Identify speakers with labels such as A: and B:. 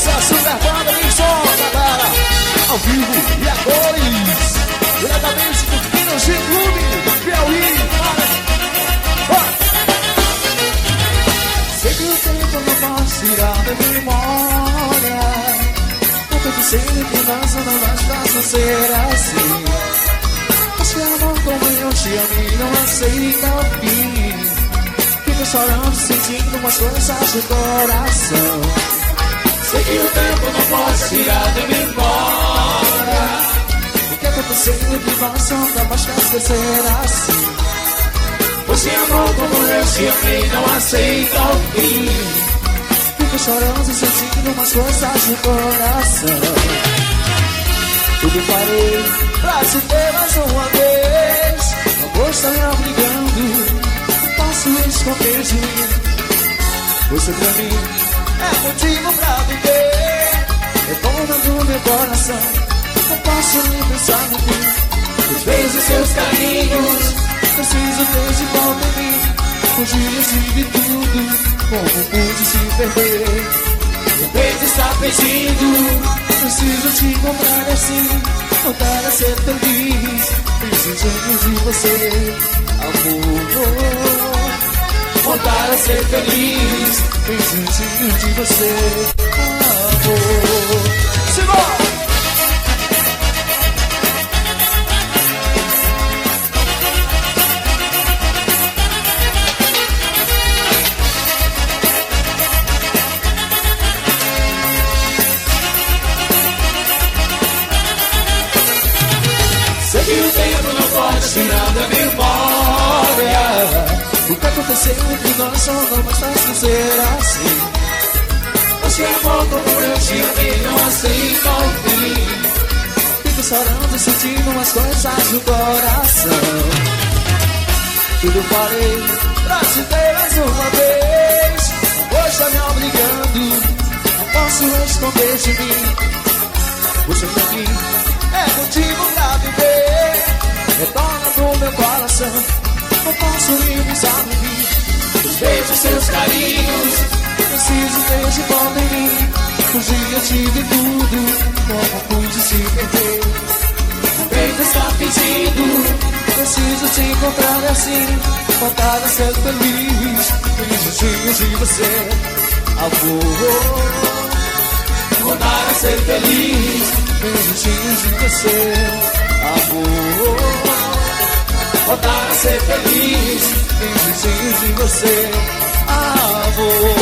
A: Essa super banda de som, galera, ao vivo e a cores, diretamente do Energy Clube, Piauí. Sei que o tempo não pode tirar da memória, porque eu sei que nós não mais fácil ser assim. Você amou como eu te amei, não aceita o fim. Fico chorando, sentindo umas coisas do coração. Sei que o tempo não pode tirar da memória, porque aconteceu que nós não mais fácil ser assim. Você amou como eu te amei, não aceita o fim. Fico chorando, sentindo umas coisas no coração. Tudo parei pra te ter mais uma vez. Não vou estar me obrigando, não posso esconder de mim. Você pra mim é motivo pra viver, é dona do meu coração. Não posso nem pensar no fim. Os beijos, seus carinhos, preciso ter de volta em mim. Um dia eu tive tudo, como pude te perder. Meu peito está pedindo, preciso te encontrar assim, voltar a ser feliz. Preciso de você, amor. Voltar a ser feliz, preciso de você, amor. Simbora! Sei que o tempo não pode tirar da memória, o que aconteceu entre nós só não mais fácil ser assim. Você amou como eu te amei, não aceita o fim. Fico chorando, sentindo umas coisas no coração. Tudo parei pra te ter mais uma vez. Não vou estar me obrigando, não posso esconder de mim. Você pra mim é motivo pra viver, é dona do meu coração. Não posso me pisar em mim. Os beijos, seus carinhos, preciso ter de volta em mim. Um dia eu tive tudo, como pude te perder. O peito está pedindo, preciso te encontrar assim, voltar a ser feliz. Preciso de você, amor. Voltar a ser feliz, preciso de você, amor. Voltar a ser feliz, preciso de você, amor.